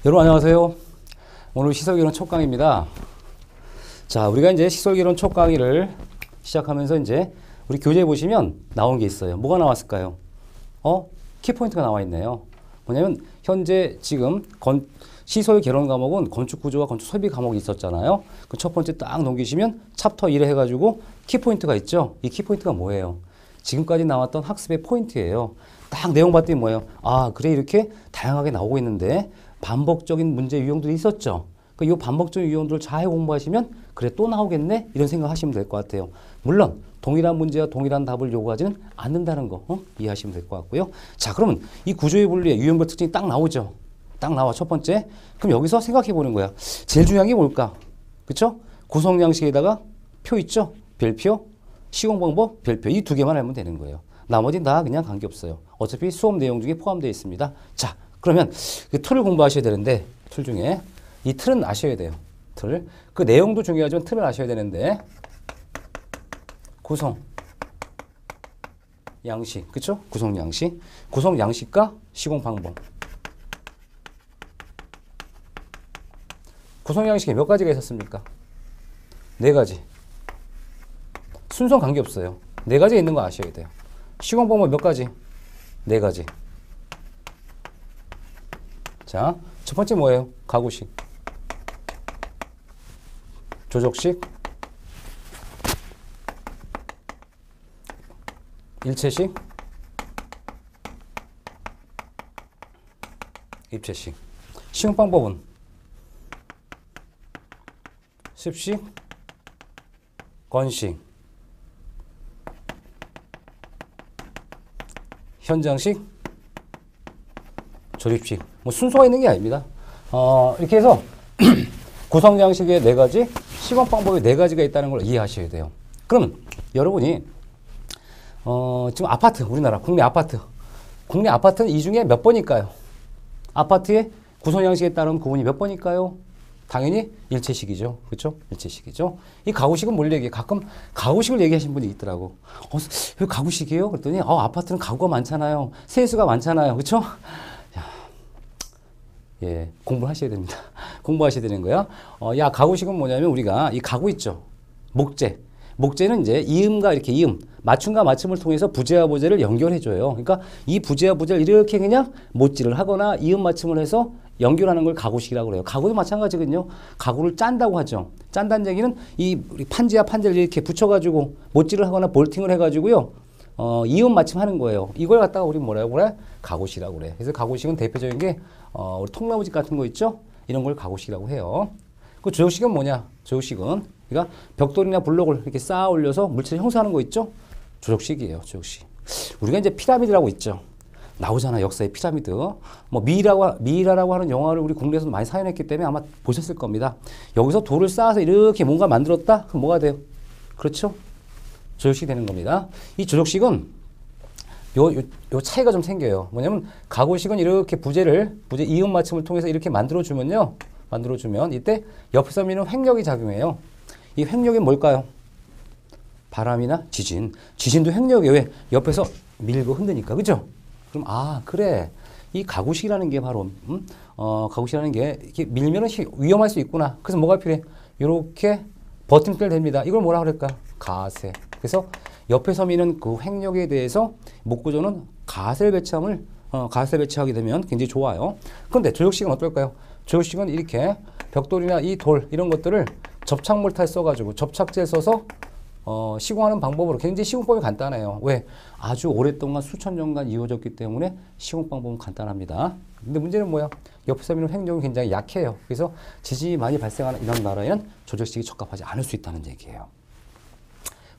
여러분 안녕하세요. 오늘 시설개론 첫 강의입니다. 자, 우리가 이제 시설개론 첫 강의를 시작하면서 이제 우리 교재에 보시면 나온 게 있어요. 뭐가 나왔을까요? 키포인트가 나와 있네요. 뭐냐면 현재 지금 시설개론 과목은 건축구조와 건축설비 과목이 있었잖아요. 그 첫 번째 딱 넘기시면 챕터 1에 해가지고 키포인트가 있죠. 이 키포인트가 뭐예요? 지금까지 나왔던 학습의 포인트예요. 딱 내용 봤더니 뭐예요? 아, 그래, 이렇게 다양하게 나오고 있는데 반복적인 문제 유형들이 있었죠. 이 반복적인 유형들을 잘 공부하시면 그래 또 나오겠네? 이런 생각하시면 될 것 같아요. 물론 동일한 문제와 동일한 답을 요구하지는 않는다는 거 이해하시면 될 것 같고요. 자, 그러면 이 구조의 분리의 유형별 특징이 딱 나오죠. 딱 나와, 첫 번째. 그럼 여기서 생각해 보는 거야. 제일 중요한 게 뭘까? 그쵸? 구성 양식에다가 표 있죠? 별표, 시공 방법, 별표. 이 두 개만 알면 되는 거예요. 나머지는 다 그냥 관계없어요. 어차피 수업 내용 중에 포함되어 있습니다. 자, 그러면 그 틀을 공부하셔야 되는데, 틀 중에 이 틀은 아셔야 돼요. 틀. 그 내용도 중요하지만 틀을 아셔야 되는데, 구성 양식, 그쵸? 구성 양식. 구성 양식과 시공 방법. 구성 양식에 몇 가지가 있었습니까? 네 가지. 순서 관계없어요. 네 가지 있는 거 아셔야 돼요. 시공 방법 몇 가지? 네 가지. 자, 첫 번째 뭐예요? 가구식, 조적식, 일체식, 입체식. 시공 방법은 습식, 건식, 현장식, 조립식. 뭐 순서가 있는 게 아닙니다. 이렇게 해서 구성 양식의 네 가지, 시공 방법의 네 가지가 있다는 걸 이해하셔야 돼요. 그러면 여러분이 지금 아파트, 우리나라 국내 아파트는 이 중에 몇 번일까요? 아파트의 구성 양식에 따른 구분이 몇 번일까요? 당연히 일체식이죠. 그렇죠? 일체식이죠. 이 가구식은 뭘 얘기해? 가끔 가구식을 얘기하시는 분이 있더라고. 왜 가구식이에요? 그랬더니 아파트는 가구가 많잖아요. 세수가 많잖아요. 그렇죠? 예, 공부하셔야 됩니다. 공부하셔야 되는 거야. 가구식은 뭐냐면 우리가 이 가구 있죠. 목재는 이제 이음과 이렇게 맞춤과 맞춤을 통해서 부재와 부재를 연결해줘요. 그러니까 이 부재와 부재를 이렇게 그냥 못질을 하거나 이음 맞춤을 해서 연결하는 걸 가구식이라고 그래요. 가구도 마찬가지거든요. 가구를 짠다고 하죠. 짠다는 얘기는 이 판지와 판지를 이렇게 붙여가지고 못질을 하거나 볼팅을 해가지고요. 이음 맞춤하는 거예요. 이걸 갖다가 우리 뭐라고 그래? 가구식이라고 그래. 그래서 가구식은 대표적인 게 우리 통나무집 같은 거 있죠? 이런 걸 가구식이라고 해요. 그 조형식은 뭐냐? 조형식은 그러니까 벽돌이나 블록을 이렇게 쌓아 올려서 물체를 형성하는 거 있죠? 조형식이에요. 조형식. 우리가 이제 피라미드라고 있죠. 나오잖아, 역사의 피라미드. 뭐 미이라라고 하는 영화를 우리 국내에서 많이 사용했기 때문에 아마 보셨을 겁니다. 여기서 돌을 쌓아서 이렇게 뭔가 만들었다? 그럼 뭐가 돼요? 그렇죠? 조형식이 되는 겁니다. 이 조형식은 요 차이가 좀 생겨요. 뭐냐면 가구식은 이렇게 부재 이음 맞춤을 통해서 이렇게 만들어주면 이때 옆에서 미는 횡력이 작용해요. 이 횡력이 뭘까요? 바람이나 지진도 횡력이에요. 왜? 옆에서 밀고 흔드니까. 그죠? 그럼 그래. 이 가구식이라는 게 바로 가구식이라는 게 이렇게 밀면은 위험할 수 있구나. 그래서 뭐가 필요해? 이렇게 버튼을 댑니다. 이걸 뭐라 그럴까? 가세. 그래서 옆에서 미는 그 횡력에 대해서 목구조는 가세를 배치하게 되면 굉장히 좋아요. 그런데 조형식은 어떨까요? 조형식은 이렇게 벽돌이나 이 돌 이런 것들을 접착 몰타에 써가지고 접착제에 써서 시공하는 방법으로 굉장히 시공법이 간단해요. 왜? 아주 오랫동안 수천 년간 이루어졌기 때문에 시공 방법은 간단합니다. 근데 문제는 뭐야? 옆에서 미는 횡력이 굉장히 약해요. 그래서 지진이 많이 발생하는 이런 나라에는 조형식이 적합하지 않을 수 있다는 얘기예요.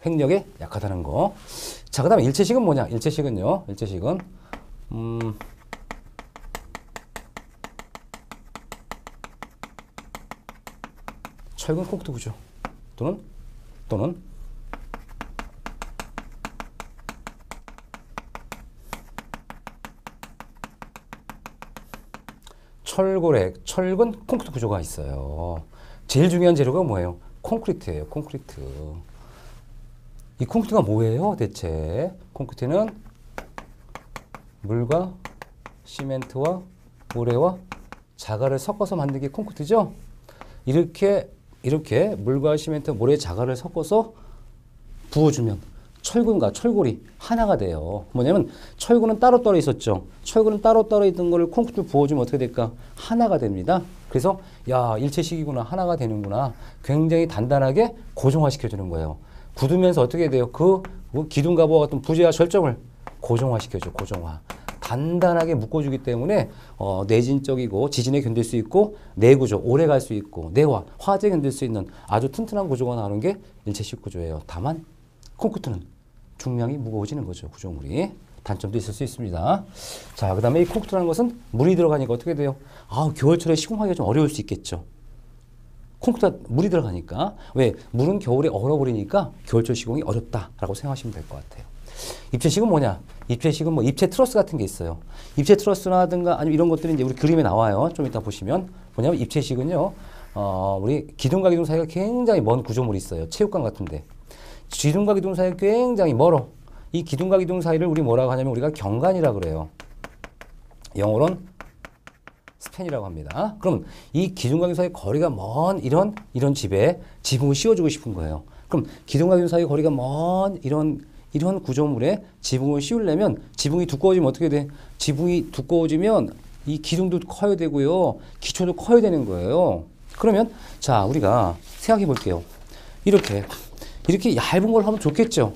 횡력에 약하다는 거. 자, 그 다음에 일체식은 뭐냐? 일체식은 철근 콘크리트 구조 또는 철근 콘크리트 구조가 있어요. 제일 중요한 재료가 뭐예요? 콘크리트예요. 콘크리트. 이 콘크리트가 뭐예요, 대체? 콘크리트는 물과 시멘트와 모래와 자갈을 섞어서 만든 게 콘크리트죠. 이렇게 물과 시멘트, 모래, 자갈을 섞어서 부어주면 철근과 철골이 하나가 돼요. 뭐냐면 철근은 따로따로 있었죠. 철근은 따로따로 있던 거를 콘크리트 부어주면 어떻게 될까? 하나가 됩니다. 그래서 야, 일체식이구나. 하나가 되는구나. 굉장히 단단하게 고정화시켜주는 거예요. 굳으면서 어떻게 돼요? 그 기둥가부와 같은 부재와 절정을 고정화시켜줘. 고정화. 단단하게 묶어주기 때문에 내진적이고 지진에 견딜 수 있고 내구조, 오래 갈 수 있고 내화, 화재 견딜 수 있는 아주 튼튼한 구조가 나오는 게 일체식 구조예요. 다만 콘크리트는 중량이 무거워지는 거죠. 구조물이. 단점도 있을 수 있습니다. 자, 그 다음에 이 콘크리트라는 것은 물이 들어가니까 어떻게 돼요? 겨울철에 시공하기가 좀 어려울 수 있겠죠. 콘크리트가 물이 들어가니까. 왜? 물은 겨울에 얼어버리니까 겨울철 시공이 어렵다라고 생각하시면 될 것 같아요. 입체식은 뭐냐? 입체식은 뭐 입체 트러스 같은 게 있어요. 입체 트러스라든가 아니면 이런 것들이 이제 우리 그림에 나와요. 좀 이따 보시면. 뭐냐면 입체식은요, 우리 기둥과 기둥 사이가 굉장히 먼 구조물이 있어요. 체육관 같은데. 기둥과 기둥 사이가 굉장히 멀어. 이 기둥과 기둥 사이를 우리 뭐라고 하냐면 우리가 경관이라고 그래요. 영어로는 스팬이라고 합니다. 그럼 이 기둥과 기둥 사이 거리가 먼 이런 집에 지붕을 씌워주고 싶은 거예요. 그럼 기둥과 기둥 사이 거리가 먼 이런 구조물에 지붕을 씌우려면 지붕이 두꺼워지면 어떻게 돼? 지붕이 두꺼워지면 이 기둥도 커야 되고요. 기초도 커야 되는 거예요. 그러면 자, 우리가 생각해 볼게요. 이렇게 얇은 걸 하면 좋겠죠.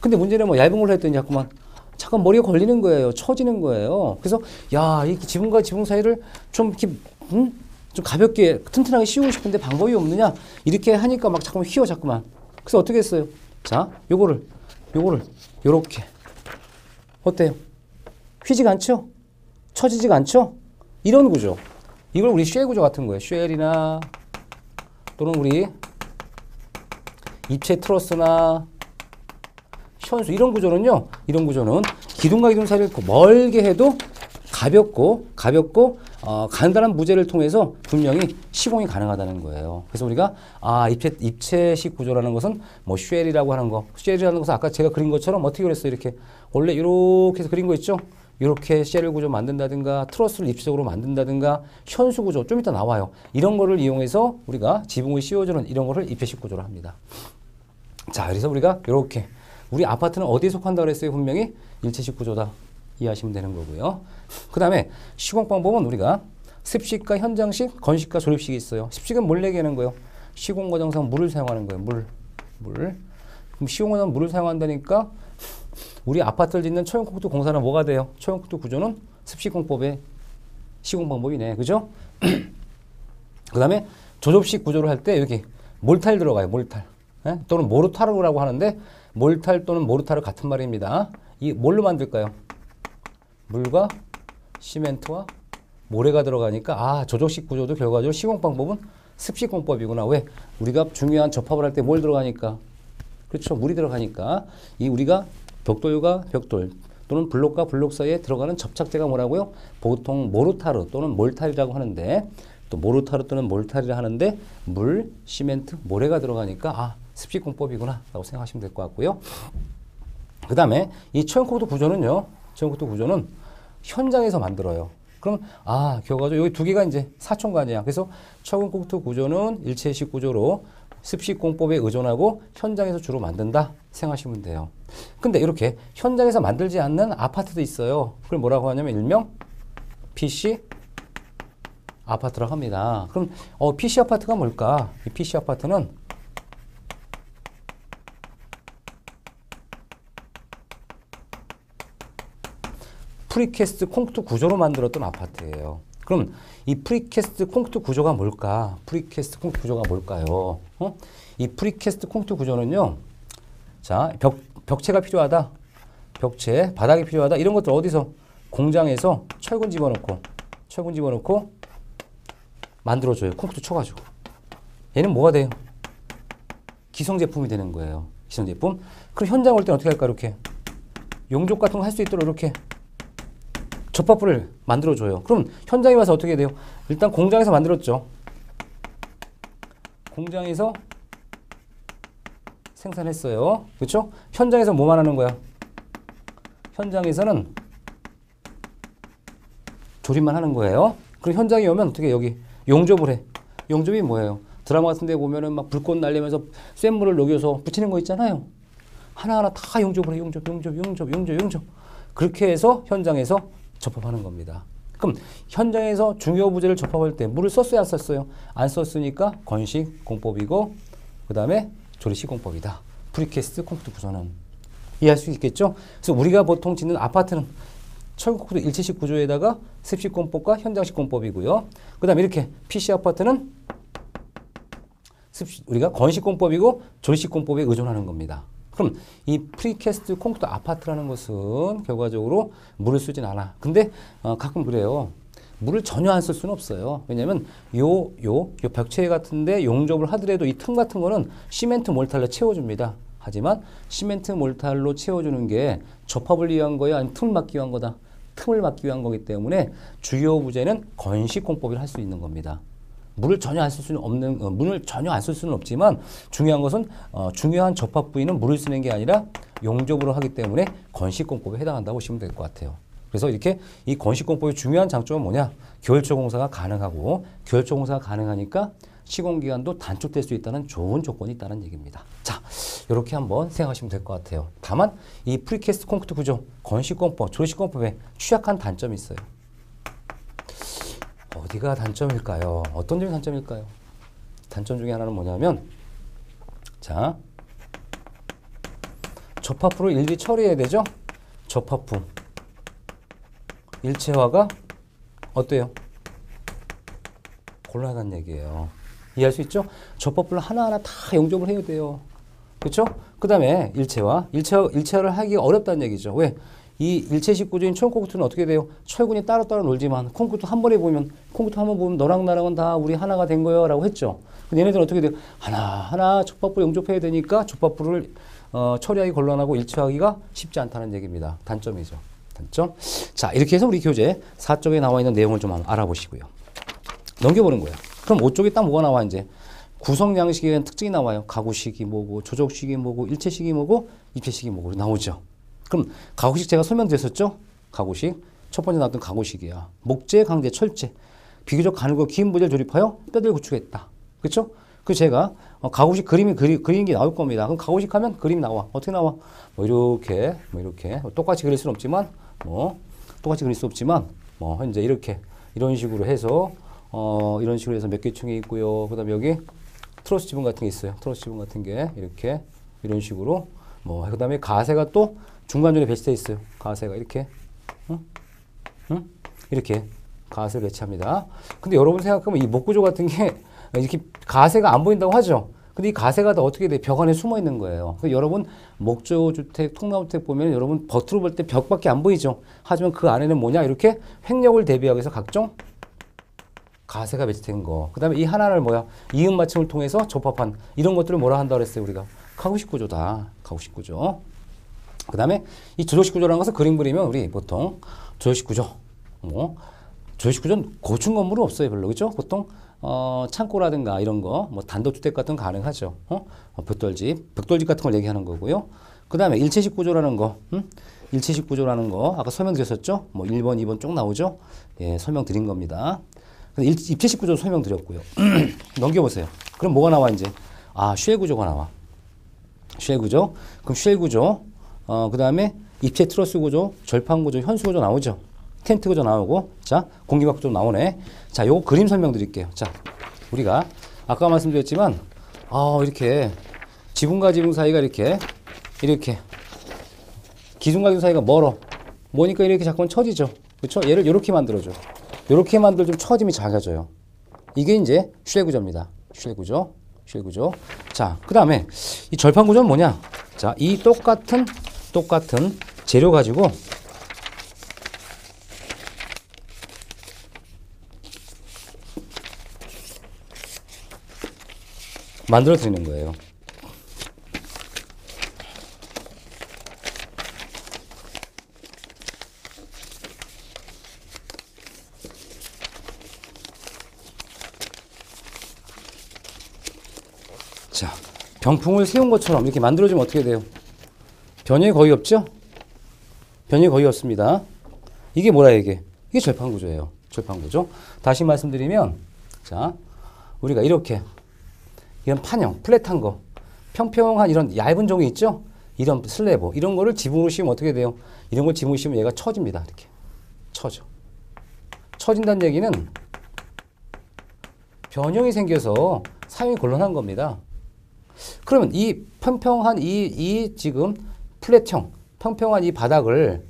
근데 문제는 뭐 얇은 걸 했더니 자꾸만 잠깐 머리에 걸리는 거예요. 처지는 거예요. 그래서 야, 이 지붕과 지붕 사이를 좀 이렇게 좀 가볍게 튼튼하게 씌우고 싶은데 방법이 없느냐? 이렇게 하니까 막 자꾸만 휘어 자꾸만. 그래서 어떻게 했어요? 자, 요거를 요렇게. 어때요? 휘지가 않죠? 처지지가 않죠? 이런 구조. 이걸 우리 쉘 구조 같은 거예요. 쉘이나 또는 우리 입체 트러스나 현수 이런 구조는 기둥과 기둥 사이를 멀게 해도 가볍고 간단한 무게를 통해서 분명히 시공이 가능하다는 거예요. 그래서 우리가 입체식 구조라는 것은 뭐 쉘이라고 하는 거, 쉘이라는 것은 아까 제가 그린 것처럼 어떻게 그랬어요? 이렇게 원래 이렇게 해서 그린 거 있죠? 이렇게 쉘 구조 만든다든가 트러스를 입체적으로 만든다든가 현수 구조 좀 이따 나와요. 이런 거를 이용해서 우리가 지붕을 씌워주는 이런 거를 입체식 구조로 합니다. 자, 그래서 우리가 이렇게 우리 아파트는 어디에 속한다 그랬어요? 분명히 일체식 구조다. 이해하시면 되는 거고요. 그 다음에 시공 방법은 우리가 습식과 현장식, 건식과 조립식이 있어요. 습식은 뭘 얘기하는 거예요? 시공 과정상 물을 사용하는 거예요. 물. 그럼 시공 과정 물을 사용한다니까 우리 아파트를 짓는 초형 콘크리트 공사는 뭐가 돼요? 초형 콘크리트 구조는 습식공법의 시공 방법이네. 그죠? 그 다음에 조접식 구조를 할 때 여기 몰탈 들어가요. 몰탈. 또는 모르타르라고 하는데 몰탈 또는 모르타르 같은 말입니다. 이 뭘로 만들까요? 물과 시멘트와 모래가 들어가니까 조적식 구조도 결과적으로 시공 방법은 습식 공법이구나. 왜? 우리가 중요한 접합을 할 때 뭘 들어가니까? 그렇죠. 물이 들어가니까 이 우리가 벽돌과 벽돌 또는 블록과 블록 사이에 들어가는 접착제가 뭐라고요? 보통 모르타르 또는 몰탈이라고 하는데 또 모르타르 또는 몰탈이라 하는데 물, 시멘트, 모래가 들어가니까 습식 공법이구나 라고 생각하시면 될 것 같고요. 그 다음에 이 초형 콘크리트 구조는 현장에서 만들어요. 그럼 결과적으로 여기 두 개가 이제 사촌관이야. 그래서 초형 콘크리트 구조는 일체식 구조로 습식 공법에 의존하고 현장에서 주로 만든다 생각하시면 돼요. 근데 이렇게 현장에서 만들지 않는 아파트도 있어요. 그걸 뭐라고 하냐면 일명 PC 아파트라고 합니다. 그럼 PC 아파트가 뭘까? 이 PC 아파트는 프리캐스트 콘크리트 구조로 만들었던 아파트예요. 그럼 이 프리캐스트 콘크리트 구조가 뭘까? 프리캐스트 콘크리트 구조가 뭘까요? 이 프리캐스트 콘크리트 구조는요. 자, 벽체가 필요하다. 벽체, 바닥이 필요하다. 이런 것들 어디서? 공장에서 철근 집어넣고 만들어줘요. 콘크리트 쳐가지고. 얘는 뭐가 돼요? 기성 제품이 되는 거예요. 기성 제품. 그럼 현장 올 때는 어떻게 할까? 이렇게 용접 같은 거 할 수 있도록 이렇게 접합부를 만들어줘요. 그럼 현장에 와서 어떻게 돼요? 일단 공장에서 만들었죠. 공장에서 생산했어요. 그렇죠? 현장에서 뭐만 하는 거야? 현장에서는 조립만 하는 거예요. 그럼 현장에 오면 어떻게 여기 용접을 해. 용접이 뭐예요? 드라마 같은 데 보면은 막 불꽃 날리면서 센 물을 녹여서 붙이는 거 있잖아요. 하나하나 다 용접을 해. 용접. 그렇게 해서 현장에서 접합하는 겁니다. 그럼 현장에서 중요 부재를 접합할 때 물을 썼어요, 안 썼어요? 안 썼으니까 건식 공법이고 그 다음에 조리식 공법이다. 프리캐스트 콘크리트 구조는 이해할 수 있겠죠? 그래서 우리가 보통 짓는 아파트는 철근 콘크리트 일체식 구조에다가 습식 공법과 현장식 공법이고요. 그 다음에 이렇게 PC 아파트는 우리가 건식 공법이고 조리식 공법에 의존하는 겁니다. 그럼 이 프리캐스트 콘크리트 아파트라는 것은 결과적으로 물을 쓰진 않아. 근데 가끔 그래요. 물을 전혀 안 쓸 수는 없어요. 왜냐면 요 벽체 같은데 용접을 하더라도 이 틈 같은 거는 시멘트 몰탈로 채워줍니다. 하지만 시멘트 몰탈로 채워주는 게 접합을 위한 거야? 아니면 틈을 막기 위한 거다? 틈을 막기 위한 거기 때문에 주요 부재는 건식 공법을 할 수 있는 겁니다. 물을 전혀 안 쓸 수는 물을 전혀 안 쓸 수는 없지만 중요한 것은 중요한 접합 부위는 물을 쓰는 게 아니라 용접으로 하기 때문에 건식 공법에 해당한다고 보시면 될 것 같아요. 그래서 이렇게 이 건식 공법의 중요한 장점은 뭐냐? 겨울철 공사가 가능하고 겨울철 공사가 가능하니까 시공 기간도 단축될 수 있다는 좋은 조건이 있다는 얘기입니다. 자, 이렇게 한번 생각하시면 될 것 같아요. 다만 이 프리캐스트 콘크리트 구조, 건식 공법, 조리식 공법에 취약한 단점이 있어요. 어디가 단점일까요? 어떤 점이 단점일까요? 단점 중에 하나는 뭐냐면 자, 접합부를 일일이 처리해야 되죠? 접합부 일체화가 어때요? 곤란하다는 얘기예요. 이해할 수 있죠? 접합부를 하나하나 다 용접을 해야 돼요. 그렇죠? 그 다음에 일체화를 하기가 어렵다는 얘기죠. 왜? 이 일체식 구조인 철근 콘크리트는 어떻게 돼요? 철근이 따로따로 놀지만 콘크리트 한 번에 보면 콘크리트 한 번 보면 너랑 나랑은 다 우리 하나가 된 거예요 라고 했죠. 근데 얘네들은 어떻게 돼요? 하나하나 접합부 용접해야 되니까 접합부를 처리하기 곤란하고 일체화하기가 쉽지 않다는 얘기입니다. 단점이죠. 단점. 자, 이렇게 해서 우리 교재 4쪽에 나와 있는 내용을 좀 한번 알아보시고요. 넘겨보는 거예요. 그럼 5쪽에 딱 뭐가 나와 이제? 구성 양식에 대한 특징이 나와요. 가구식이 뭐고 조적식이 뭐고 일체식이 뭐고 입체식이 뭐고 나오죠. 그럼 가구식 제가 설명드렸었죠? 가구식. 첫 번째 나왔던 가구식이야. 목재, 강재, 철제. 비교적 가늘고 긴 부재를 조립하여 뼈대를 구축했다. 그렇죠? 그 제가 가구식 그림이 그리는 게 나올 겁니다. 그럼 가구식 하면 그림이 나와. 어떻게 나와? 뭐 이렇게 똑같이 그릴 수는 없지만 현재 이런 식으로 해서 이런 식으로 해서 몇 개 층이 있고요. 그다음에 여기 트러스 지붕 같은 게 있어요. 트러스 지붕 같은 게 이렇게 이런 식으로 그다음에 가세가 또 중간중간에 배치되어 있어요. 가세가 이렇게 이렇게 가세를 배치합니다. 근데 여러분 생각하면 이 목구조 같은 게 이렇게 가세가 안 보인다고 하죠. 근데 이 가세가 다 어떻게 돼? 벽 안에 숨어 있는 거예요. 그러니까 여러분 목조주택, 통나무주택 보면 여러분 겉으로 볼 때 벽밖에 안 보이죠. 하지만 그 안에는 뭐냐? 이렇게 횡력을 대비하기 위해서 각종 가세가 배치된 거. 그 다음에 이 하나를 이음 맞춤을 통해서 접합한 이런 것들을 뭐라 한다고 그랬어요, 우리가? 가구식 구조다. 가구식 구조. 그 다음에 이 조적식 구조라는 것은 그림 그리면 우리 보통 조적식 구조. 조적식 구조는 고층 건물은 없어요, 별로. 그죠? 보통 창고라든가 이런 거, 단독주택 같은 거 가능하죠. 벽돌집 같은 걸 얘기하는 거고요. 그 다음에 일체식 구조라는 거, 일체식 구조라는 거, 아까 설명드렸었죠? 1번, 2번 쭉 나오죠? 예, 설명드린 겁니다. 근데 입체식 구조 설명드렸고요. 넘겨보세요. 그럼 뭐가 나와, 이제? 쉘 구조가 나와. 쉘 구조. 그럼 쉘 구조, 그 다음에 입체 트러스 구조, 절판 구조, 현수 구조 나오죠? 텐트 구조 나오고, 자, 공기막 구조 나오네. 자, 요거 그림 설명드릴게요. 자, 우리가 아까 말씀드렸지만, 이렇게 지붕과 지붕 사이가 이렇게 기둥과 기둥 사이가 뭐니까 이렇게 자꾸만 처지죠. 그렇죠? 얘를 이렇게 만들어줘. 이렇게 만들어주면 처짐이 작아져요. 이게 이제 쉘 구조입니다. 쉘 구조. 자, 그 다음에 이 절판 구조는 뭐냐? 자, 이 똑같은 재료 가지고 만들어 드리는 거예요. 자, 병풍을 세운 것처럼 이렇게 만들어주면 어떻게 돼요? 변형이 거의 없죠? 변형이 거의 없습니다. 이게 뭐라 이게 절판 구조예요. 절판 구조. 다시 말씀드리면, 자, 우리가 이렇게 이런 판형, 플랫한 거, 평평한 이런 얇은 종이 있죠? 이런 슬래브, 이런 거를 지붕으로 씌우면 어떻게 돼요? 이런 걸 지붕으로 씌우면 얘가 처집니다. 이렇게. 처져. 처진다는 얘기는 변형이 생겨서 사용이 곤란한 겁니다. 그러면 이 평평한 이 지금 플랫형, 평평한 이 바닥을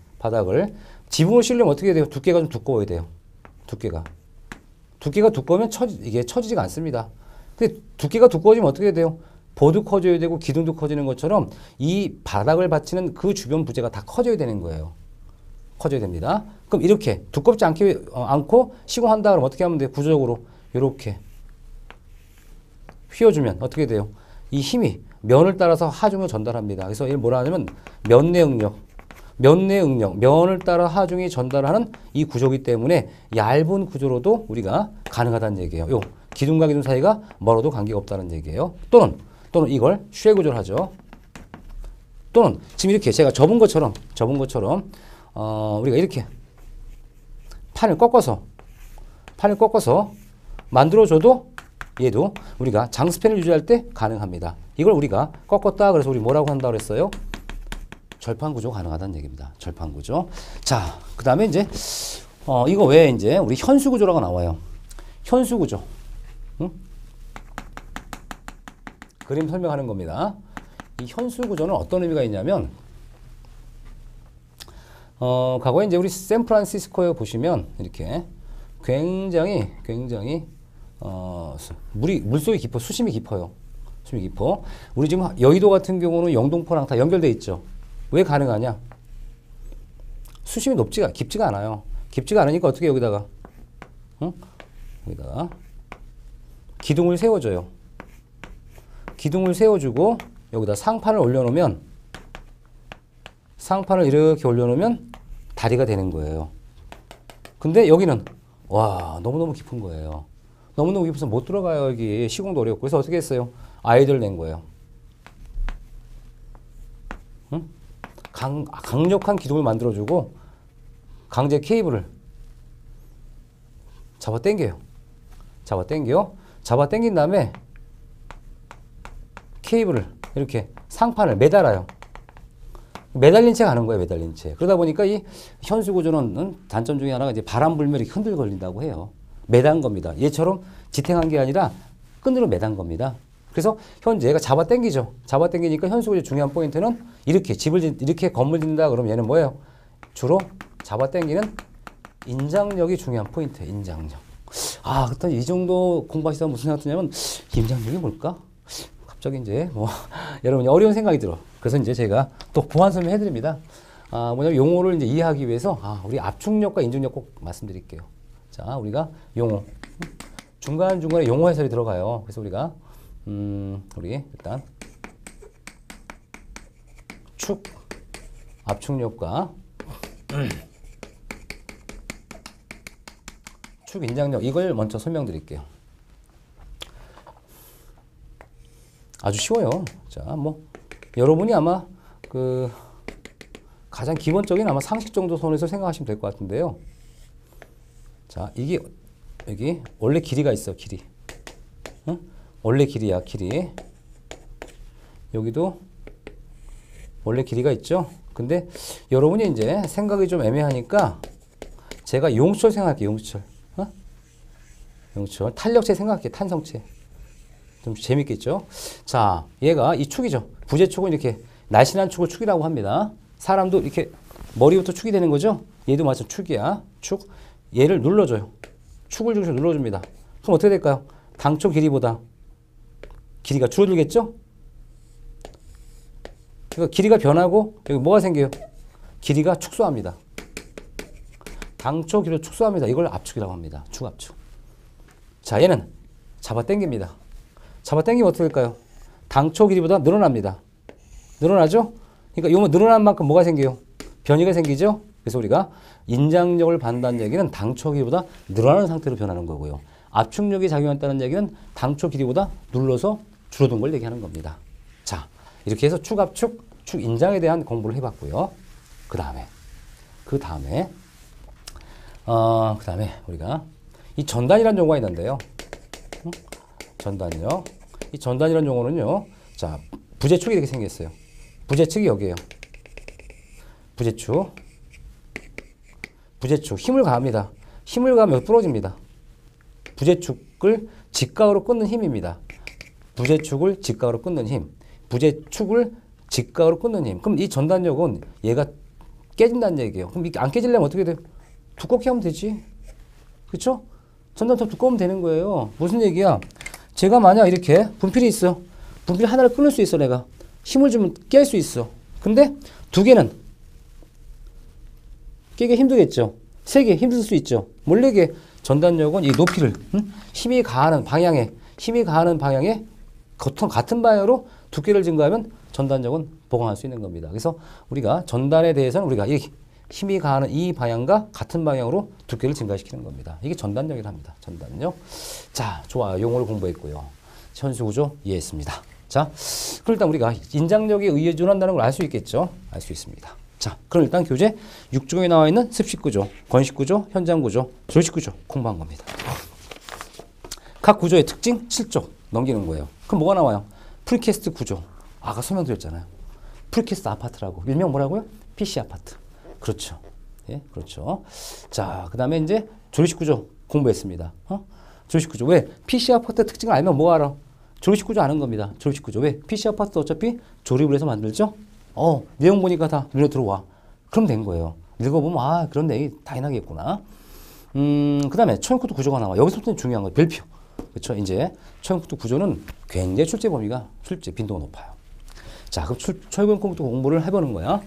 지붕으로 씌우려면 어떻게 돼요? 두께가 좀 두꺼워야 돼요. 두께가 두꺼우면 이게 처지지가 않습니다. 근데 두께가 두꺼워지면 어떻게 돼요? 보도 커져야 되고 기둥도 커지는 것처럼 이 바닥을 받치는 그 주변 부재가 다 커져야 되는 거예요. 커져야 됩니다. 그럼 이렇게 두껍지 않고 시공한다 그러면 어떻게 하면 돼요? 구조적으로 이렇게 휘어주면 어떻게 돼요? 이 힘이 면을 따라서 하중을 전달합니다. 그래서 이걸 뭐라 하냐면 면내 응력, 면을 따라 하중이 전달하는 이 구조이기 때문에 얇은 구조로도 우리가 가능하다는 얘기예요. 요 기둥과 기둥 사이가 멀어도 관계가 없다는 얘기예요. 또는 이걸 쉘 구조를 하죠. 또는 지금 이렇게 제가 접은 것처럼 우리가 이렇게 판을 꺾어서 만들어줘도 얘도 우리가 장스팬을 유지할 때 가능합니다. 이걸 우리가 꺾었다 그래서 우리 뭐라고 한다고 그랬어요? 절판 구조 가능하다는 얘기입니다. 절판 구조. 자, 그 다음에 이제 이거 외에 이제 우리 현수 구조라고 나와요. 현수 구조. 응? 그림 설명하는 겁니다. 이 현수 구조는 어떤 의미가 있냐면 과거에 이제 우리 샌프란시스코에 보시면 이렇게 굉장히 물속이 깊어, 수심이 깊어요. 수심이 깊어. 우리 지금 여의도 같은 경우는 영동포랑 다 연결돼 있죠. 왜 가능하냐? 수심이 깊지가 않아요. 깊지가 않으니까 어떻게 여기다가 여기다가 기둥을 세워줘요. 기둥을 세워주고 여기다 상판을 올려놓으면 이렇게 올려놓으면 다리가 되는 거예요. 근데 여기는 와 너무너무 깊은 거예요. 너무너무 깊어서 못 들어가요. 여기 시공도 어렵고. 그래서 어떻게 했어요? 아이디어를 낸 거예요. 응? 강력한 기둥을 만들어주고 강제 케이블을 잡아 당긴 다음에 케이블을 이렇게 상판을 매달아요. 매달린 채 가는 거예요. 매달린 채. 그러다 보니까 이 현수 구조는 단점 중에 하나가 이제 바람 불면 이렇게 흔들거린다고 해요. 매단 겁니다. 얘처럼 지탱한 게 아니라 끈으로 매단 겁니다. 그래서 현재 얘가 잡아 당기죠. 잡아 당기니까 현수 구조 중요한 포인트는 이렇게 이렇게 건물 짓는다 그러면 얘는 뭐예요? 주로 잡아 당기는 인장력이 중요한 포인트예요. 인장력. 아, 그때 이 정도 공부하시다 무슨 생각 드냐면 인장력이 뭘까? 갑자기 이제 여러분이 어려운 생각이 들어. 그래서 이제 제가 또 보완 설명해 드립니다. 뭐냐면 용어를 이제 이해하기 위해서 우리 압축력과 인중력 꼭 말씀드릴게요. 자, 우리가 용어 중간중간에 용어 해설이 들어가요. 그래서 우리가 우리 일단 축 압축력과 축 인장력 이걸 먼저 설명드릴게요. 아주 쉬워요. 자, 여러분이 아마 가장 기본적인 아마 상식 정도 선에서 생각하시면 될 것 같은데요. 자, 이게 여기 원래 길이가 있어, 길이. 응? 원래 길이야, 길이. 여기도 원래 길이가 있죠. 근데 여러분이 이제 생각이 좀 애매하니까 제가 용철 생각할게요, 용철. 용철. 탄력체 생각할게요, 탄성체. 좀 재밌겠죠? 자, 얘가 이 축이죠. 부재축은 이렇게 날씬한 축을 축이라고 합니다. 사람도 이렇게 머리부터 축이 되는 거죠? 얘도 마찬가지로 축이야. 축. 얘를 눌러줘요. 축을 중심으로 눌러줍니다. 그럼 어떻게 될까요? 당초 길이보다 길이가 줄어들겠죠? 그러니까 길이가 변하고 여기 뭐가 생겨요? 길이가 축소합니다. 당초 길이를 축소합니다. 이걸 압축이라고 합니다. 축압축. 자, 얘는 잡아 당깁니다. 잡아 당기면 어떻게 될까요? 당초 길이보다 늘어납니다. 늘어나죠? 그러니까 요 늘어난 만큼 뭐가 생겨요? 변이가 생기죠? 그래서 우리가 인장력을 받는다는 얘기는 당초 길이보다 늘어나는 상태로 변하는 거고요. 압축력이 작용했다는 얘기는 당초 길이보다 눌러서 줄어든 걸 얘기하는 겁니다. 자, 이렇게 해서 축압축, 축인장에 대한 공부를 해봤고요. 그 다음에 그 다음에 우리가 이 전단이라는 용어가 있는데요. 전단이요. 이 전단이라는 용어는요. 자, 부재축이 이렇게 생겼어요. 부재축이 여기에요. 부재축. 부재축. 힘을 가합니다. 힘을 가하면 부러집니다. 부재축을 직각으로 끊는 힘입니다. 부재축을 직각으로 끊는 힘. 부재축을 직각으로 끊는 힘. 그럼 이 전단력은 얘가 깨진다는 얘기예요. 그럼 이게 안 깨지려면 어떻게 돼요? 두껍게 하면 되지. 그렇죠? 전단 더 두꺼우면 되는 거예요. 무슨 얘기야? 제가 만약 이렇게 분필이 있어. 분필 하나를 끊을 수 있어, 내가. 힘을 주면 깰 수 있어. 근데 두 개는 깨기 힘들겠죠. 세 개 힘들 수 있죠. 몰래게 전단력은 이 높이를 힘이 가하는 방향에 같은 방향으로 두께를 증가하면 전단력은 보강할 수 있는 겁니다. 그래서 우리가 전단에 대해서는 우리가 이 힘이 가하는 이 방향과 같은 방향으로 두께를 증가시키는 겁니다. 이게 전단력이라 합니다. 전단력. 자, 좋아요. 용어를 공부했고요. 현수구조 이해했습니다. 자, 그럼 일단 우리가 인장력에 의존한다는 걸 알 수 있겠죠? 알 수 있습니다. 자, 그럼 일단 교재 6종에 나와 있는 습식구조, 건식구조, 현장구조, 조식구조 공부한 겁니다. 각 구조의 특징 7쪽 넘기는 거예요. 그럼 뭐가 나와요? 프리캐스트 구조. 아까 설명드렸잖아요. 프리캐스트 아파트라고. 일명 뭐라고요? PC 아파트. 그렇죠. 예, 그렇죠. 자, 그 다음에 이제 조립식 구조 공부했습니다. 조립식 구조. 왜? PC 아파트 특징을 알면 뭐 알아? 조립식 구조 아는 겁니다. 조립식 구조. 왜? PC 아파트 어차피 조립을 해서 만들죠? 내용 보니까 다 눈에 들어와. 그럼 된 거예요. 읽어보면, 아, 그런 내용이 당연하겠구나. 그 다음에 초형코드 구조가 나와. 여기서부터 중요한 거 별표. 그렇죠. 이제 초형코드 구조는 굉장히 출제 빈도가 높아요. 자, 그럼 초형코드 공부를 해보는 거야.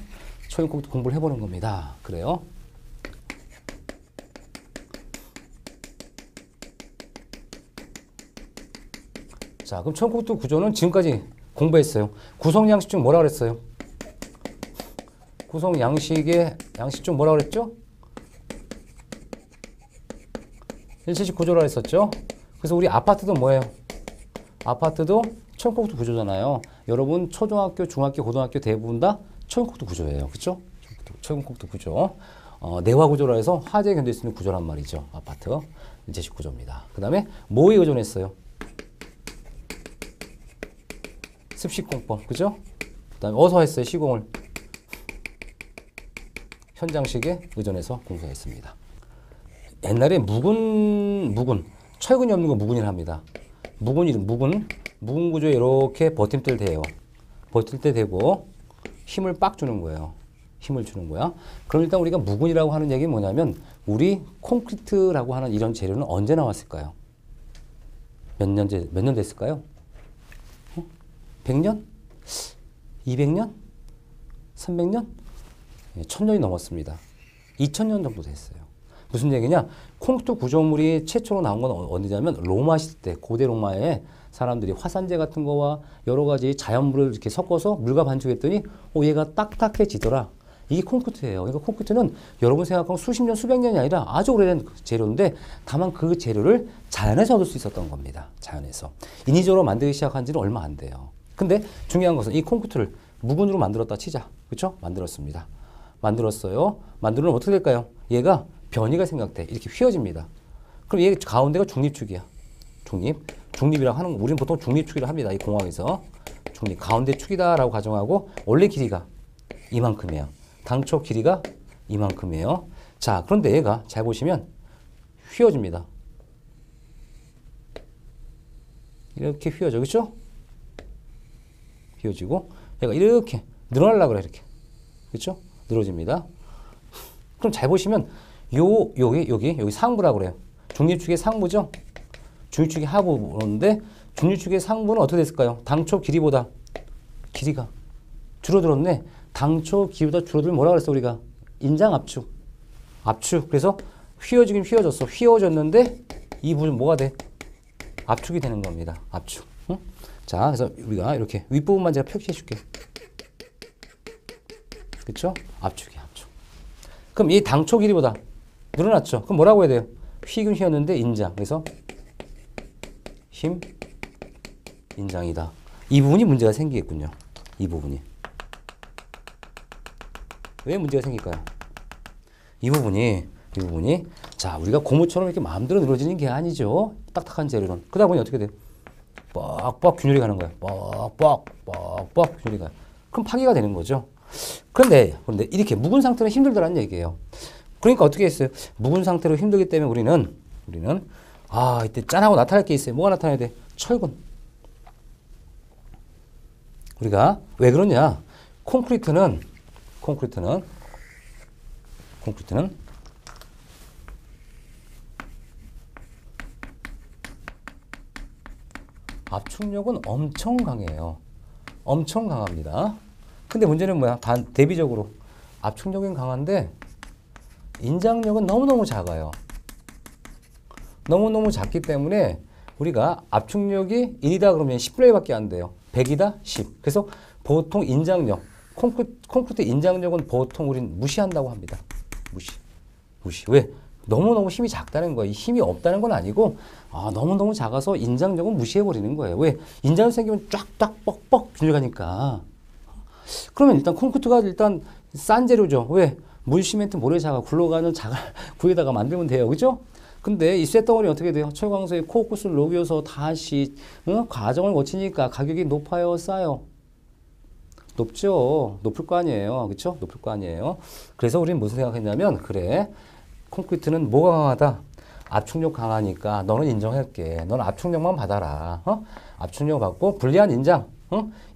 초형코드 공부를 해보는 겁니다. 그래요. 자, 그럼 초형코드 구조는 지금까지 공부했어요. 구성양식 중 뭐라 그랬어요? 구성양식의 양식 중 뭐라 그랬죠? 일체식 구조라 했었죠? 그래서 우리 아파트도 뭐예요? 아파트도 초형코드 구조잖아요. 여러분 초등학교, 중학교, 고등학교 대부분 다 초형코드 구조예요. 그렇죠? 초형코드 구조. 내화 구조라 해서 화재에 견딜 수 있는 구조란 말이죠. 아파트. 일체식 구조입니다. 그 다음에 뭐에 의존했어요? 습식공법. 그죠? 그 다음에 어디서 했어요? 시공을. 현장식에 의존해서 공부했습니다. 옛날에 묵은, 철근이 없는 거 묵은이라 합니다. 묵은 구조에 이렇게 버팀대를 대요. 버틸 때 대고 힘을 빡 주는 거예요. 힘을 주는 거야. 그럼 일단 우리가 묵은이라고 하는 얘기는 뭐냐면 우리 콘크리트라고 하는 이런 재료는 언제 나왔을까요? 몇 년 됐을까요? 100년? 200년? 300년? 1000년이 넘었습니다. 2000년 정도 됐어요. 무슨 얘기냐? 콘크리트 구조물이 최초로 나온 건 어디냐면 로마 시대 때, 고대 로마에 사람들이 화산재 같은 거와 여러 가지 자연물을 이렇게 섞어서 물과 반죽했더니 얘가 딱딱해지더라. 이게 콘크리트예요. 그러니까 콘크리트는 여러분 생각하면 수십 년, 수백 년이 아니라 아주 오래된 재료인데 다만 그 재료를 자연에서 얻을 수 있었던 겁니다. 자연에서. 인위적으로 만들기 시작한 지는 얼마 안 돼요. 근데 중요한 것은 이 콘크리트를 묵은으로 만들었다 치자. 그렇죠? 만들었습니다. 만들었어요. 만들면 어떻게 될까요? 얘가 변이가 생각돼. 이렇게 휘어집니다. 그럼 얘 가운데가 중립축이야. 중립이라고 하는 거. 우리는 보통 중립축이라고 합니다. 이 공학에서. 중립. 가운데 축이다라고 가정하고 원래 길이가 이만큼이에요. 당초 길이가 이만큼이에요. 자, 그런데 얘가 잘 보시면 휘어집니다. 이렇게 휘어져. 그렇죠? 휘어지고 얘가 이렇게 늘어나려고 그래. 이렇게. 그렇죠? 늘어집니다. 그럼 잘 보시면 여기 상부라고 그래요. 중립축의 상부죠? 중립축의 하부 그런데 중립축의 상부는 어떻게 됐을까요? 당초 길이보다 길이가 줄어들었네. 당초 길이보다 줄어들면 뭐라 그랬어 우리가? 인장압축. 압축. 그래서 휘어지긴 휘어졌어. 휘어졌는데 이 부분 뭐가 돼? 압축이 되는 겁니다. 압축. 응? 자, 그래서 우리가 이렇게 윗부분만 제가 표시해 줄게. 그렇죠? 압축이야, 압축. 그럼 이 당초 길이보다 늘어났죠? 그럼 뭐라고 해야 돼요? 휘긴 휘었는데 인장. 그래서 힘 인장이다. 이 부분이 문제가 생기겠군요. 이 부분이. 왜 문제가 생길까요? 이 부분이 자, 우리가 고무처럼 이렇게 마음대로 늘어지는 게 아니죠. 딱딱한 재료는. 그러다 보니 어떻게 돼요? 뻑뻑 균열이 가는 거예요. 뻑뻑 균열이 가요. 그럼 파기가 되는 거죠. 그런데 이렇게 묵은 상태는 힘들다는 얘기예요. 그러니까 어떻게 했어요? 묵은 상태로 힘들기 때문에 우리는 이때 짠하고 나타날 게 있어요. 뭐가 나타나야 돼? 철분. 우리가 왜 그러냐? 콘크리트는 압축력은 엄청 강해요. 엄청 강합니다. 근데 문제는 뭐야? 대비적으로 압축력은 강한데 인장력은 너무너무 작아요. 너무너무 작기 때문에 우리가 압축력이 1이다 그러면 10분의 1밖에 안 돼요. 100이다? 10. 그래서 보통 인장력, 콘크리트 인장력은 보통 우린 무시한다고 합니다. 무시. 왜? 너무너무 힘이 작다는 거예요. 힘이 없다는 건 아니고 너무너무 작아서 인장력은 무시해버리는 거예요. 왜? 인장력 생기면 쫙쫙 뻑뻑 균열 가니까. 그러면 일단 콘크리트가 일단 싼 재료죠. 왜? 물, 시멘트, 모래자가 굴러가는 자갈 구에다가 만들면 돼요. 그죠? 근데 이 쇳덩어리 어떻게 돼요? 철광석에 코크스를 녹여서 다시 과정을 거치니까 가격이 높아요? 싸요? 높죠. 높을 거 아니에요. 그렇죠? 높을 거 아니에요. 그래서 우리는 무슨 생각했냐면 그래. 콘크리트는 뭐가 강하다? 압축력 강하니까 너는 인정할게. 너는 압축력만 받아라. 압축력 받고 불리한 인장.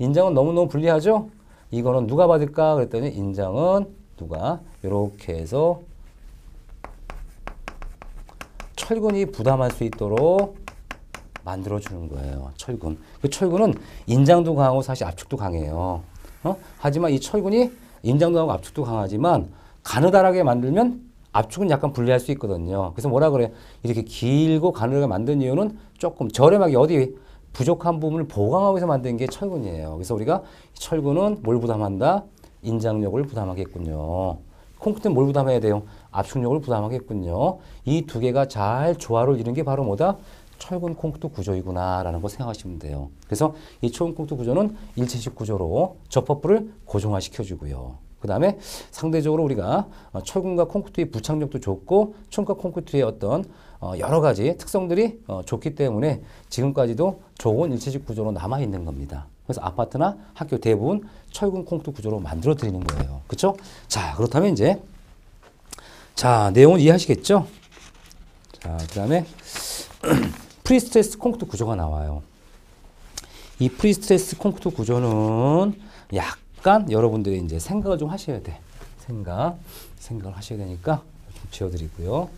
인장은 너무너무 불리하죠? 이거는 누가 받을까? 그랬더니 인장은 누가? 이렇게 해서 철근이 부담할 수 있도록 만들어주는 거예요. 철근. 그 철근은 인장도 강하고 사실 압축도 강해요. 하지만 이 철근이 인장도 강하고 압축도 강하지만 가느다랗게 만들면 압축은 약간 불리할 수 있거든요. 그래서 뭐라 그래? 이렇게 길고 가느다랗게 만든 이유는 조금 저렴하게 어디 부족한 부분을 보강하기 위해서 만든 게 철근이에요. 그래서 우리가 철근은 뭘 부담한다? 인장력을 부담하겠군요. 콘크리트는 뭘 부담해야 돼요? 압축력을 부담하겠군요. 이 두 개가 잘 조화를 이룬 게 바로 뭐다? 철근 콘크리트 구조이구나라는 거 생각하시면 돼요. 그래서 이 철근 콘크리트 구조는 일체식 구조로 접합부를 고정화시켜주고요. 그 다음에 상대적으로 우리가 철근과 콘크리트의 부착력도 좋고 철근과 콘크리트의 어떤 여러 가지 특성들이 좋기 때문에 지금까지도 좋은 일체식 구조로 남아있는 겁니다. 그래서 아파트나 학교 대부분 철근 콘크리트 구조로 만들어 드리는 거예요. 그렇죠? 자, 그렇다면 이제 내용은 이해하시겠죠? 자, 그다음에 프리스트레스 콘크리트 구조가 나와요. 이 프리스트레스 콘크리트 구조는 약간 여러분들이 이제 생각을 좀 하셔야 돼. 생각을 하셔야 되니까 좀 지워 드리고요.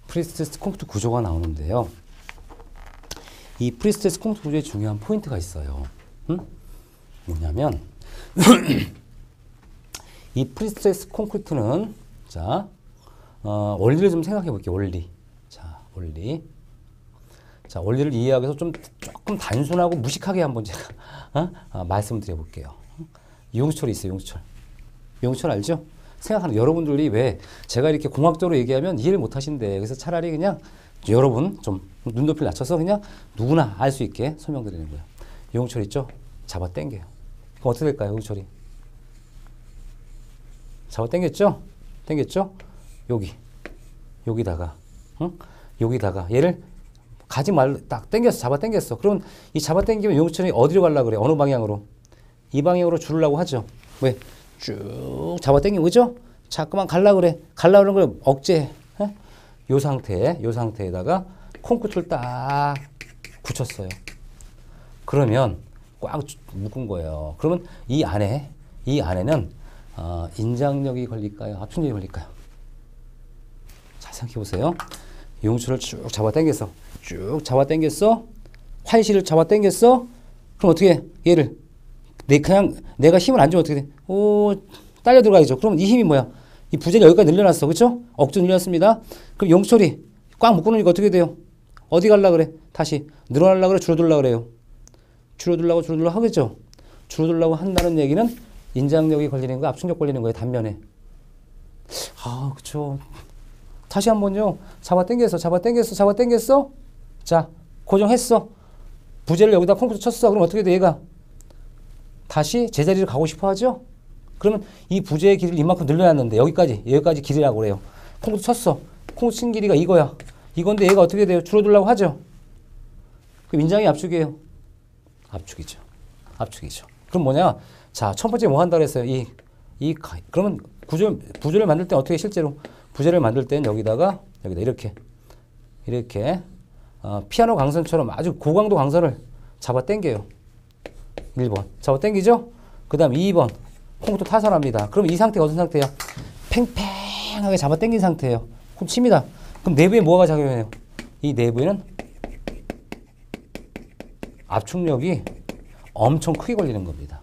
프리스트레스 콘크리트 구조가 나오는데요. 이 프리스트레스 콘크리트 구조에 중요한 포인트가 있어요. 뭐냐면 이 프리스트레스 콘크리트는 원리를 좀 생각해 볼게요. 원리를 이해하기 위해서 조금 단순하고 무식하게 한번 제가 말씀드려 볼게요. 용수철이 있어요. 용수철 알죠? 생각하는 여러분들이 왜 제가 이렇게 공학적으로 얘기하면 이해를 못 하신대. 그래서 차라리 그냥 여러분 좀 눈높이를 낮춰서 그냥 누구나 알 수 있게 설명드리는 거예요. 용철 있죠? 잡아 당겨요. 그럼 어떻게 될까요? 용철이 잡아 당겼죠? 여기다가 얘를 가지 말고 딱 당겼어. 잡아 당겼어. 그럼 이 잡아 당기면 용철이 어디로 가려고 그래? 어느 방향으로? 이 방향으로 줄으려고 하죠. 왜? 쭉 잡아 당기고 그죠? 자꾸만 가려고 그래. 가려고 그러는 걸 억제해. 요 상태에다가 콘크리트를 딱 붙였어요. 그러면 꽉 묶은 거예요. 그러면 이 안에는 인장력이 걸릴까요? 압축력이 걸릴까요? 잘 생각해 보세요. 용수를 쭉 잡아 당겼어. 활실을 잡아 당겼어. 그럼 어떻게 해? 얘를 내가 힘을 안 주면 어떻게 돼? 딸려 들어가야죠. 그럼 이 힘이 뭐야? 이 부재를 여기까지 늘려놨어. 그렇죠? 억지로 늘렸습니다. 그럼 용철이 꽉 묶어놓으니까 어떻게 돼요? 어디 가려고 그래? 다시 늘어나려고 그래? 줄어들려고 그래요? 줄어들려고 하겠죠? 줄어들려고 한다는 얘기는 인장력이 걸리는 거, 압축력 걸리는 거예요. 단면에. 그렇죠. 다시 한번요. 잡아 당겼어. 자, 고정했어. 부재를 여기다 콩쿠트 쳤어. 그럼 어떻게 돼? 얘가 다시 제자리로 가고 싶어 하죠? 그러면 이 부재의 길이를 이만큼 늘려놨는데 여기까지 길이라고 그래요. 콩쿠트 쳤어. 콩쿠트 친 길이가 이거야. 이건데 얘가 어떻게 돼요? 줄어들려고 하죠? 그럼 인장이 압축이에요. 압축이죠. 압축이죠. 그럼 뭐냐? 자, 첫 번째 뭐 한다 그랬어요? 그러면 부재를 만들 때 어떻게 실제로? 부재를 만들 땐 여기다 이렇게 피아노 강선처럼 아주 고강도 강선을 잡아 당겨요. 1번. 잡아 당기죠? 그 다음 2번. 콩쿠트 타설합니다. 그럼 이 상태가 어떤 상태야? 팽팽하게 잡아 당긴 상태예요. 콩 칩니다. 그럼 내부에 뭐가 작용해요? 이 내부에는 압축력이 엄청 크게 걸리는 겁니다.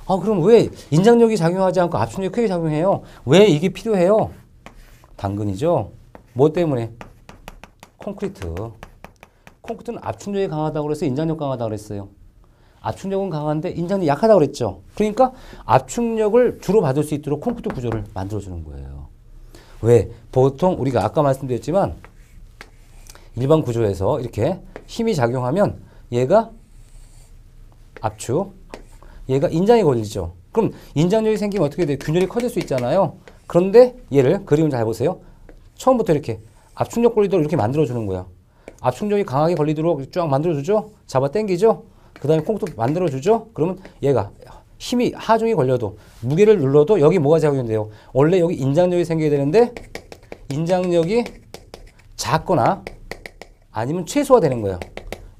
그럼 왜 인장력이 작용하지 않고 압축력이 크게 작용해요? 왜 이게 필요해요? 당근이죠. 뭐 때문에? 콘크리트는 압축력이 강하다고 그래서 인장력 강하다고 그랬어요. 압축력은 강한데 인장력이 약하다고 그랬죠. 그러니까 압축력을 주로 받을 수 있도록 콘크리트 구조를 만들어주는 거예요. 왜? 보통 우리가 아까 말씀드렸지만 일반 구조에서 이렇게 힘이 작용하면 얘가 압축, 얘가 인장이 걸리죠. 그럼 인장력이 생기면 어떻게 돼요? 균열이 커질 수 있잖아요. 그런데 얘를 그림을 잘 보세요. 처음부터 이렇게 압축력 걸리도록 이렇게 만들어주는 거야. 압축력이 강하게 걸리도록 쫙 만들어주죠. 잡아 당기죠. 그 다음에 콩쿠트 만들어주죠. 그러면 얘가 힘이 하중이 걸려도 무게를 눌러도 여기 뭐가 작용돼요? 원래 여기 인장력이 생겨야 되는데 인장력이 작거나 아니면 최소화되는 거예요.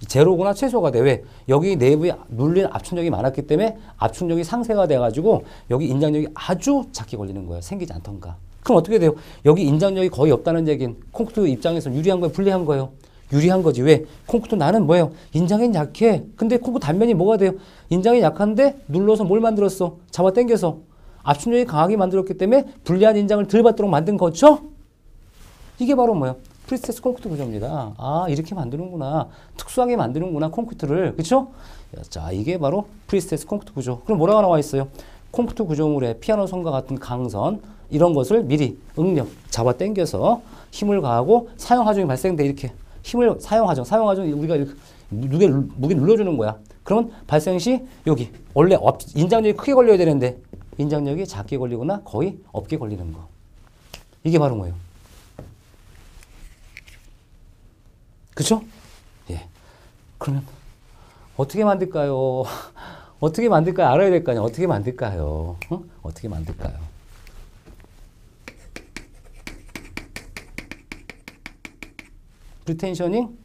제로거나 최소가 돼. 왜? 여기 내부에 눌린 압축력이 많았기 때문에 압축력이 상쇄가 돼가지고 여기 인장력이 아주 작게 걸리는 거예요. 생기지 않던가. 그럼 어떻게 돼요? 여기 인장력이 거의 없다는 얘기는 콩쿠트 입장에서 유리한 거예요? 불리한 거예요? 유리한 거지. 왜? 콩쿠트 나는 뭐예요? 인장이 약해. 근데 콩쿠트 단면이 뭐가 돼요? 인장이 약한데 눌러서 뭘 만들었어? 잡아 당겨서 압축력이 강하게 만들었기 때문에 불리한 인장을 덜 받도록 만든 거죠? 이게 바로 뭐예요? 프리스테스 콘크리트 구조입니다. 이렇게 만드는구나. 특수하게 만드는구나, 콘크리트를. 그쵸? 자, 이게 바로 프리스테스 콘크리트 구조. 그럼 뭐라고 나와 있어요? 콘크리트 구조물에 피아노 선과 같은 강선, 이런 것을 미리 응력, 잡아 당겨서 힘을 가하고 사용하중이 발생돼. 이렇게. 힘을 사용하중 우리가 이렇게 무게 눌러주는 거야. 그러면 발생 시 여기 원래 인장력이 크게 걸려야 되는데 인장력이 작게 걸리거나 거의 없게 걸리는 거. 이게 바로 뭐예요? 그쵸? 예. 그러면 어떻게 만들까요? 어떻게 만들까요? 알아야 될 거 아니야. 어떻게 만들까요? 어떻게 만들까요? 프리텐셔닝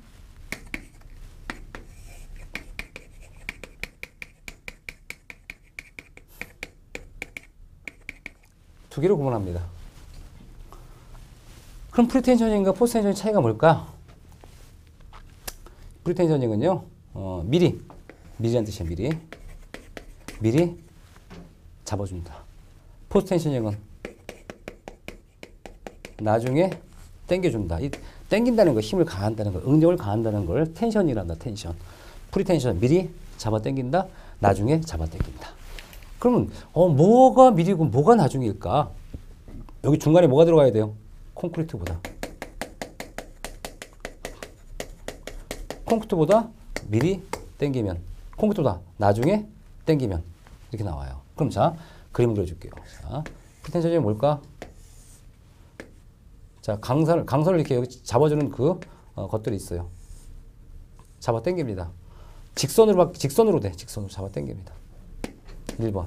두 개로 구분합니다. 그럼 프리텐셔닝과 포스텐셔닝 차이가 뭘까? 프리텐셔닝은요, 미리란 뜻이에요. 미리 잡아준다. 포스텐셔닝은 나중에 당겨준다. 당긴다는 거, 힘을 가한다는 거, 응력을 가한다는 걸 텐션이란다. 텐션. 프리텐션, 미리 잡아 당긴다. 나중에 잡아 당긴다. 그러면 뭐가 미리고 뭐가 나중일까? 여기 중간에 뭐가 들어가야 돼요? 콘크리트보다 미리 당기면, 콘크리트보다 나중에 당기면 이렇게 나와요. 그럼 자, 그림 그려줄게요. 자, 프리텐션이 뭘까? 자, 강선을 이렇게 여기 잡아주는 그 것들이 있어요. 잡아 당깁니다. 직선으로 잡아 당깁니다. 1번.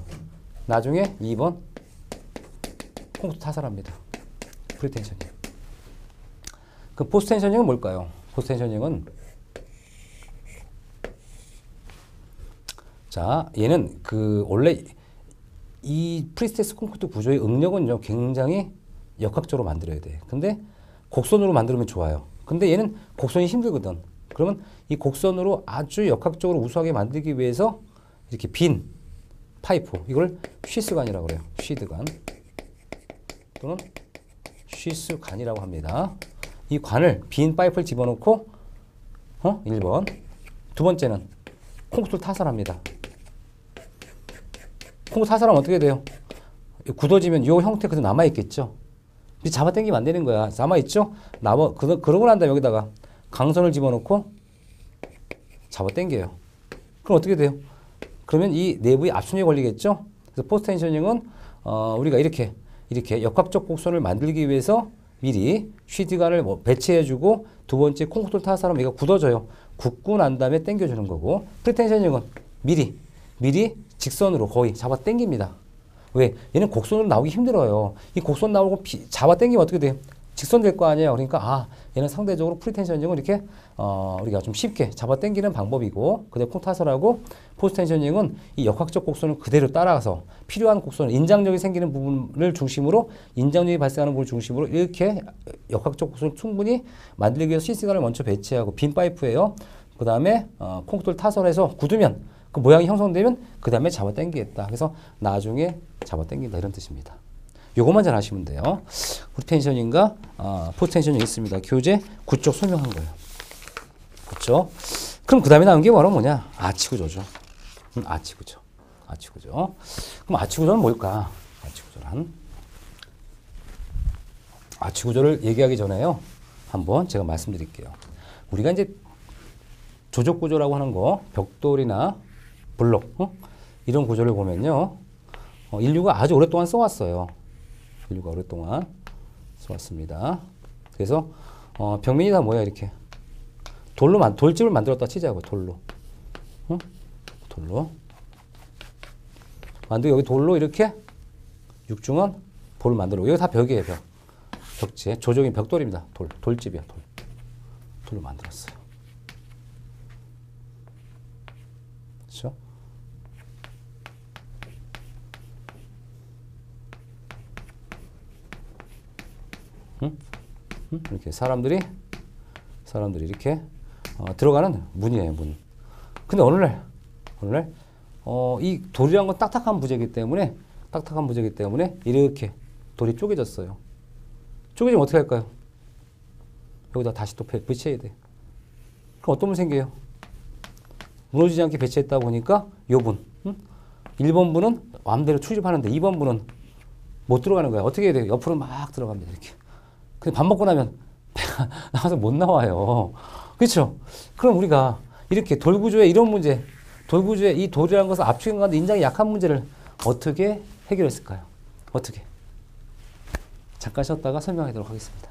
나중에 2번. 콩쿠트 타설합니다. 프리텐셔닝. 그 포스텐셔닝은 뭘까요? 포스텐셔닝은 자, 얘는 원래 이 프리스테스 콘크리트 구조의 응력은요, 굉장히 역학적으로 만들어야 돼. 근데 곡선으로 만들면 좋아요. 근데 얘는 곡선이 힘들거든. 그러면 이 곡선으로 아주 역학적으로 우수하게 만들기 위해서 이렇게 빈 파이프, 이걸 쉬스관이라고 그래요. 쉬드관 또는 쉬스관이라고 합니다. 이 관을, 빈 파이프를 집어넣고 1번. 두 번째는 콘크리트를 타설합니다. 콩쿠트 타설하면 어떻게 돼요? 굳어지면 이 형태 그대로 남아있겠죠? 잡아당기면 안 되는 거야. 남아있죠? 그러고 난 다음에 여기다가 강선을 집어넣고 잡아당겨요. 그럼 어떻게 돼요? 그러면 이 내부에 압축력이 걸리겠죠? 그래서 포스 텐셔닝은 우리가 이렇게 역학적 곡선을 만들기 위해서 미리 쉬드간을 뭐 배치해주고 두 번째 콩쿠르 타사로 얘가 굳어져요. 굳고 난 다음에 당겨주는 거고 프리텐셔닝은 미리 직선으로 거의 잡아 당깁니다. 왜? 얘는 곡선으로 나오기 힘들어요. 이 곡선 나오고 잡아 당기면 어떻게 돼요? 직선 될 거 아니에요. 그러니까 얘는 상대적으로 프리텐셔닝은 이렇게 우리가 좀 쉽게 잡아 당기는 방법이고 그다음에 콩타설하고 포스텐셔닝은 이 역학적 곡선을 그대로 따라가서 필요한 곡선을 인장력이 생기는 부분을 중심으로 인장력이 발생하는 부분을 중심으로 이렇게 역학적 곡선을 충분히 만들기 위해서 시스간을 먼저 배치하고 빈 파이프예요. 그다음에 콩돌 타설해서 굳으면 그 모양이 형성되면 그 다음에 잡아 당기겠다. 그래서 나중에 잡아 당긴다 이런 뜻입니다. 요것만 잘 아시면 돼요. 프리텐셔닝과 포스텐셔닝이 있습니다. 교재 9쪽 설명한 거예요. 그렇죠? 그럼 그 다음에 나온 게 바로 뭐냐? 아치구조죠. 아치구조. 그럼 아치구조는 뭘까? 아치구조를 얘기하기 전에요. 한번 제가 말씀드릴게요. 우리가 이제 조적구조라고 하는 거, 벽돌이나 블록, 이런 구조를 보면요. 인류가 아주 오랫동안 써왔어요. 써왔습니다. 그래서 벽면이 다 뭐야 이렇게 돌집을 만들었다 치자고 돌로 만들고 여기 돌로 이렇게 육중한 볼을 만들고 여기 다 벽이에요. 벽지 조적인 벽돌입니다. 돌집이야. 돌로 만들었어요. 그렇죠? 이렇게 사람들이 이렇게 들어가는 문이에요, 문. 근데 어느날 이 돌이란 건 딱딱한 부재이기 때문에 이렇게 돌이 쪼개졌어요. 쪼개지면 어떻게 할까요? 여기다 다시 또 배치해야 돼. 그럼 어떤 문 생겨요? 무너지지 않게 배치했다 보니까 요 분, 1번 분은 마음대로 출입하는데 2번 분은 못 들어가는 거야. 어떻게 해야 돼요? 옆으로 막 들어갑니다. 이렇게. 근데 밥 먹고 나면 배가 나와서 못 나와요. 그렇죠? 그럼 우리가 이렇게 돌구조의 이런 문제, 돌구조의 이 돌이라는 것을 압축인 가운데 인장이 약한 문제를 어떻게 해결했을까요? 어떻게? 잠깐 쉬었다가 설명하도록 하겠습니다.